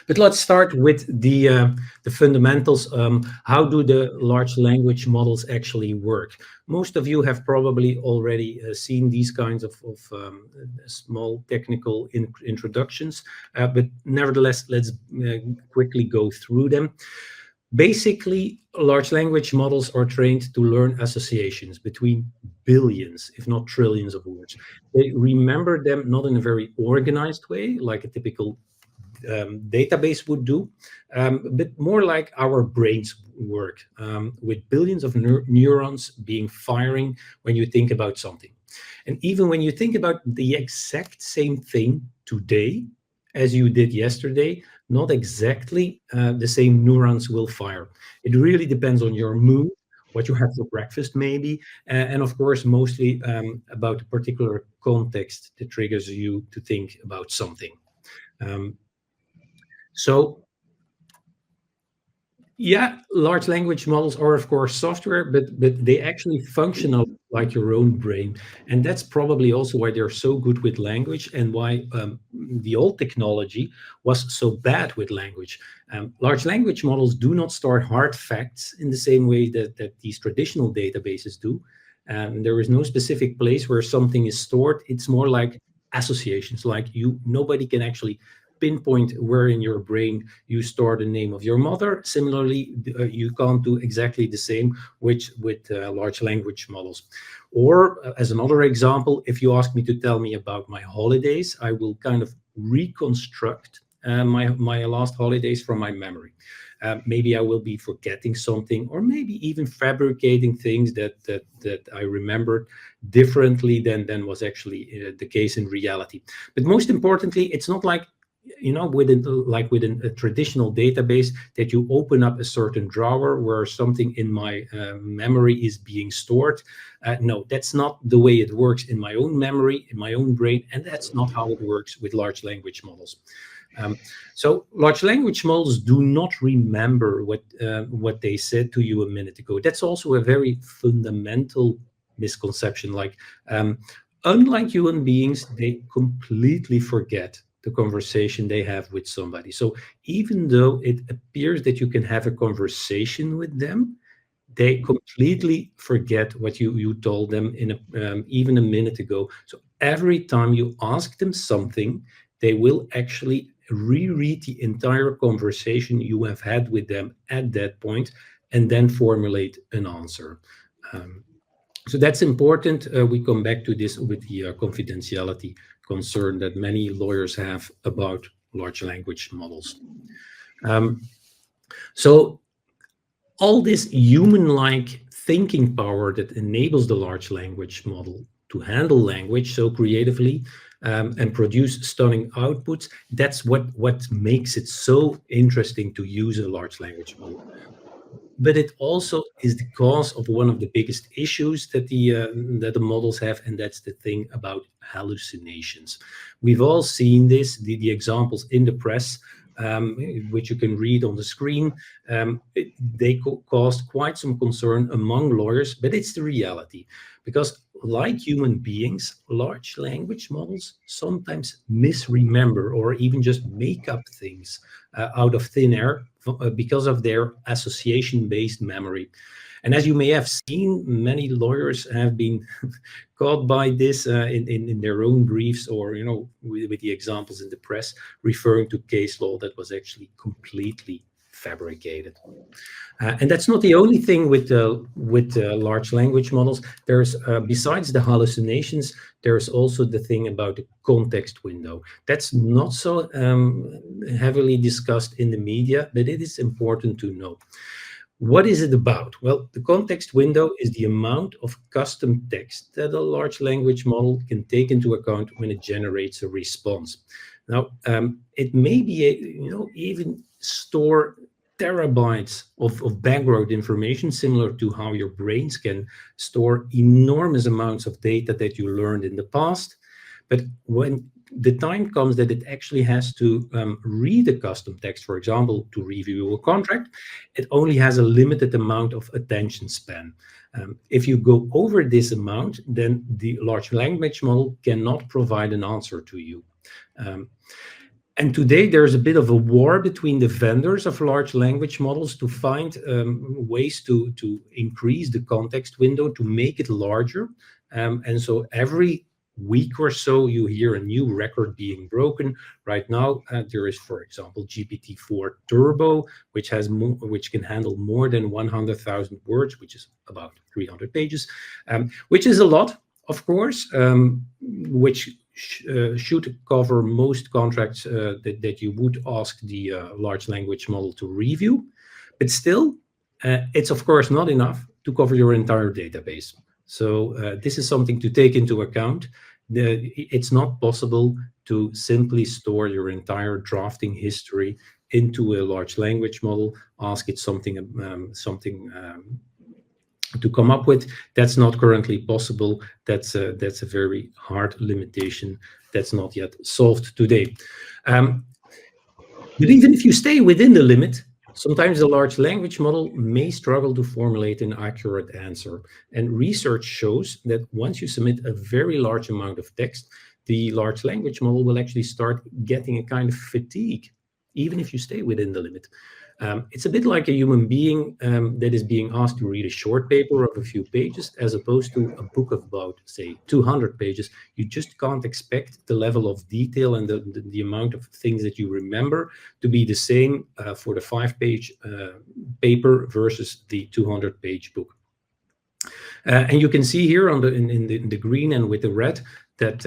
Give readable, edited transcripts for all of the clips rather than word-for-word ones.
But let's start with the fundamentals. How do the large language models actually work? Most of you have probably already seen these kinds of small technical introductions, but nevertheless, let's quickly go through them. Basically, large language models are trained to learn associations between billions, if not trillions of words. They remember them not in a very organized way, like a typical database would do, but more like our brains work, with billions of neurons being firing when you think about something. And even when you think about the exact same thing today as you did yesterday, not exactly the same neurons will fire. It really depends on your mood, what you had for breakfast maybe, and of course mostly about a particular context that triggers you to think about something. Um, so yeah, large language models are of course software, but they actually function like your own brain, and that's probably also why they're so good with language and why the old technology was so bad with language. Large language models do not store hard facts in the same way that these traditional databases do. There is no specific place where something is stored. It's more like associations, like nobody can actually pinpoint where in your brain you store the name of your mother. Similarly, you can't do exactly the same with large language models. Or as another example, if you ask me to tell me about my holidays, I will kind of reconstruct my last holidays from my memory. Maybe I will be forgetting something, or maybe even fabricating things that I remembered differently than was actually the case in reality. But most importantly, it's not like within a traditional database that you open up a certain drawer where something in my memory is being stored. No, that's not the way it works in my own memory, in my own brain, and that's not how it works with large language models. So large language models do not remember what they said to you a minute ago. That's also a very fundamental misconception. Like, unlike human beings, they completely forget the conversation they have with somebody. So even though it appears that you can have a conversation with them, they completely forget what you told them in even a minute ago. So every time you ask them something, they will actually reread the entire conversation you have had with them at that point and then formulate an answer. So that's important. We come back to this with the confidentiality concern that many lawyers have about large language models. So all this human-like thinking power that enables the large language model to handle language so creatively and produce stunning outputs, that's what makes it so interesting to use a large language model. But it also is the cause of one of the biggest issues that the models have, and that's the thing about hallucinations. We've all seen this, the examples in the press, which you can read on the screen. They caused quite some concern among lawyers, but it's the reality. Because like human beings, large language models sometimes misremember or even just make up things out of thin air because of their association-based memory. And as you may have seen, many lawyers have been caught by this in their own briefs, or with the examples in the press referring to case law that was actually completely fabricated. And that's not the only thing with large language models. There's besides the hallucinations, there's also the thing about the context window. That's not so heavily discussed in the media, but it is important to know. What is it about? Well, the context window is the amount of custom text that a large language model can take into account when it generates a response. Now, it may be, even store terabytes of background information, similar to how your brains can store enormous amounts of data that you learned in the past. But when the time comes that it actually has to read a custom text, for example, to review a contract, it only has a limited amount of attention span. If you go over this amount, then the large language model cannot provide an answer to you. And today there's a bit of a war between the vendors of large language models to find ways to increase the context window, to make it larger. And so every week or so you hear a new record being broken. Right now there is, for example, GPT-4 Turbo, which can handle more than 100,000 words, which is about 300 pages, which is a lot, of course, which should cover most contracts that you would ask the large language model to review. But still, it's of course not enough to cover your entire database. So this is something to take into account. It's not possible to simply store your entire drafting history into a large language model, ask it something to come up with. That's not currently possible. That's a very hard limitation that's not yet solved today. But even if you stay within the limit, sometimes the large language model may struggle to formulate an accurate answer. And research shows that once you submit a very large amount of text, the large language model will actually start getting a kind of fatigue, even if you stay within the limit. It's a bit like a human being that is being asked to read a short paper of a few pages, as opposed to a book of about, say, 200 pages. You just can't expect the level of detail and the amount of things that you remember to be the same for the 5-page paper versus the 200-page book. And you can see here on in the green and with the red that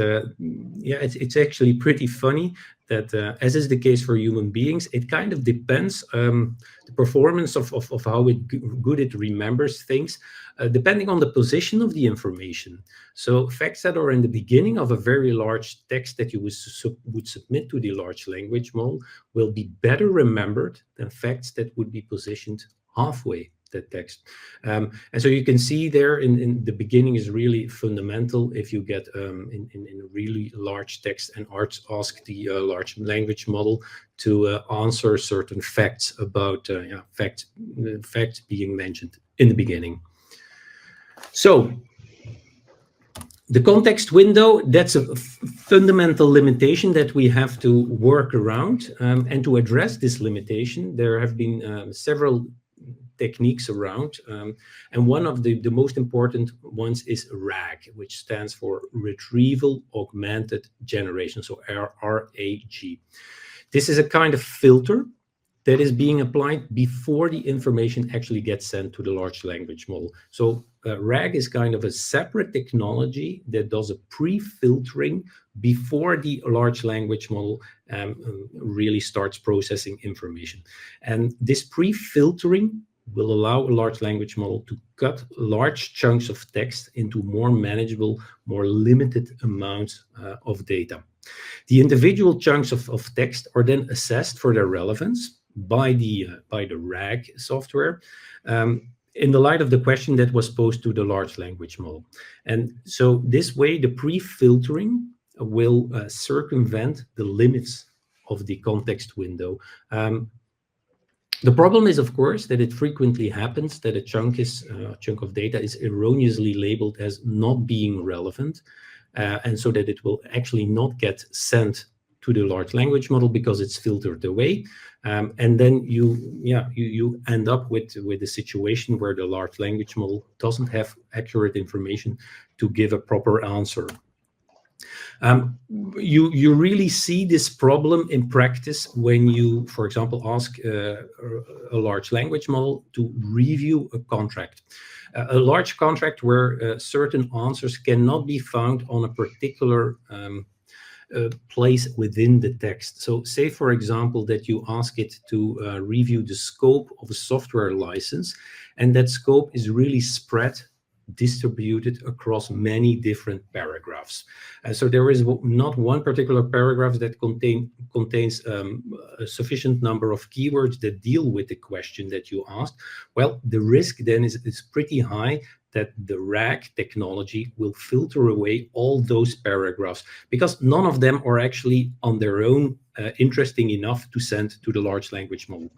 yeah, it's actually pretty funny that as is the case for human beings, it kind of depends the performance of how good it remembers things, depending on the position of the information. So facts that are in the beginning of a very large text that you would submit to the large language model will be better remembered than facts that would be positioned halfway that text. And so you can see there in the beginning is really fundamental. If you get in a really large text and ask the large language model to answer certain facts about facts being mentioned in the beginning. So the context window, that's a fundamental limitation that we have to work around. And to address this limitation, there have been several techniques around, and one of the most important ones is RAG, which stands for Retrieval Augmented Generation, so RAG. This is a kind of filter that is being applied before the information actually gets sent to the large language model. So RAG is kind of a separate technology that does a pre-filtering before the large language model really starts processing information. And this pre-filtering will allow a large language model to cut large chunks of text into more manageable, more limited amounts of data. The individual chunks of text are then assessed for their relevance by the RAG software in the light of the question that was posed to the large language model. And so this way, the pre-filtering will circumvent the limits of the context window. The problem is, of course, that it frequently happens that a chunk of data is erroneously labeled as not being relevant, and so that it will actually not get sent to the large language model because it's filtered away, and then you end up with a situation where the large language model doesn't have accurate information to give a proper answer. You really see this problem in practice when you, for example, ask a large language model to review a contract. A large contract where certain answers cannot be found on a particular place within the text. So say, for example, that you ask it to review the scope of a software license, and that scope is really distributed across many different paragraphs. So there is not one particular paragraph that contains a sufficient number of keywords that deal with the question that you asked. Well, the risk then is pretty high that the RAG technology will filter away all those paragraphs because none of them are actually on their own interesting enough to send to the large language model.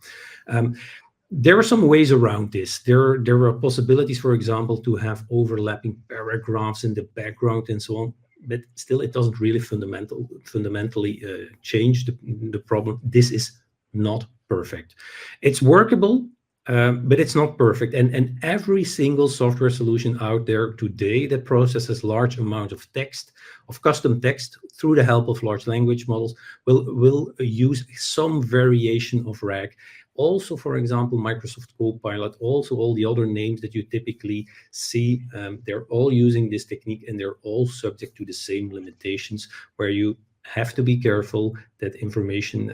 There are some ways around this. There are possibilities, for example, to have overlapping paragraphs in the background and so on. but still it doesn't really fundamentally change the problem. This is not perfect. It's workable, but it's not perfect. And every single software solution out there today that processes large amounts of text, of custom text, through the help of large language models, will use some variation of RAG. Also, for example, Microsoft Copilot, also all the other names that you typically see, they're all using this technique, and they're all subject to the same limitations, where you have to be careful that information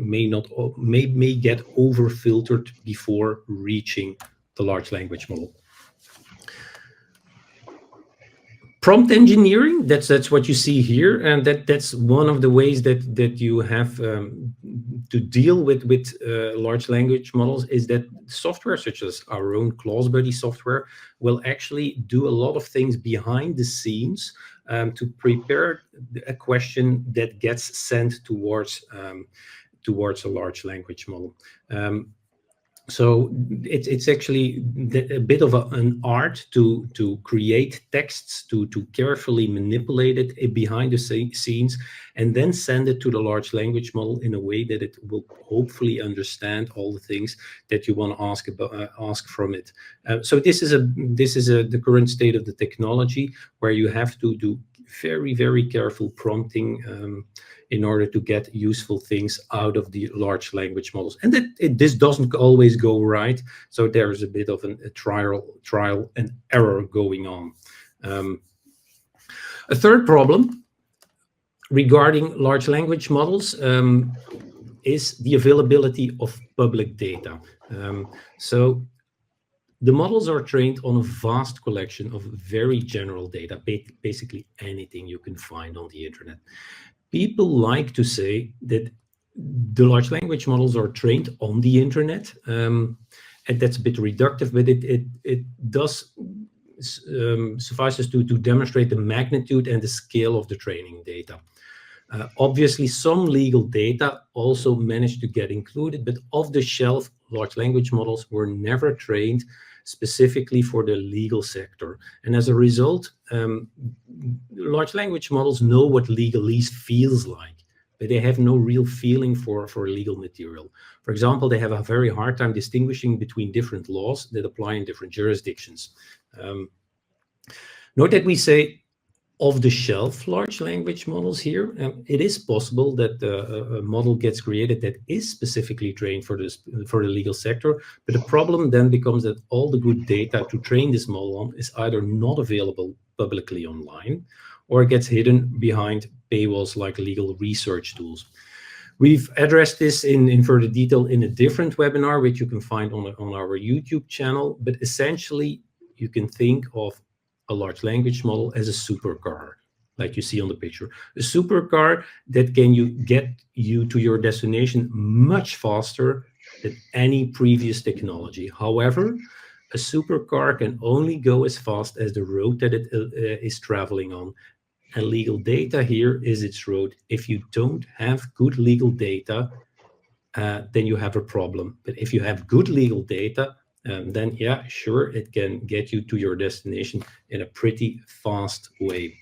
may get over filtered before reaching the large language model. Prompt engineering, that's what you see here, and that's one of the ways that you have to deal with large language models, is that software such as our own ClausBuddy software will actually do a lot of things behind the scenes to prepare a question that gets sent towards a large language model. So it's actually a bit of an art to create texts, to carefully manipulate it behind the scenes, and then send it to the large language model in a way that it will hopefully understand all the things that you want to ask from it. So this is the current state of the technology, where you have to do very, very careful prompting in order to get useful things out of the large language models. And this doesn't always go right, so there's a bit of a trial and error going on. A third problem regarding large language models is the availability of public data. So the models are trained on a vast collection of very general data, basically anything you can find on the internet. People like to say that the large language models are trained on the internet, and that's a bit reductive, but it does suffices to demonstrate the magnitude and the scale of the training data. Obviously, some legal data also managed to get included, but off-the-shelf large language models were never trained specifically for the legal sector. And as a result, large language models know what legalese feels like, but they have no real feeling for legal material. For example, they have a very hard time distinguishing between different laws that apply in different jurisdictions. Note that we say off-the-shelf large language models here. It is possible that a model gets created that is specifically trained for the legal sector, but the problem then becomes that all the good data to train this model on is either not available publicly online, or gets hidden behind paywalls like legal research tools. We've addressed this in further detail in a different webinar, which you can find on our YouTube channel, but essentially you can think of a large language model as a supercar, like you see on the picture. A supercar that can get you to your destination much faster than any previous technology. However, a supercar can only go as fast as the road that it is traveling on. And legal data here is its road. If you don't have good legal data, then you have a problem. But if you have good legal data, then yeah, sure, it can get you to your destination in a pretty fast way.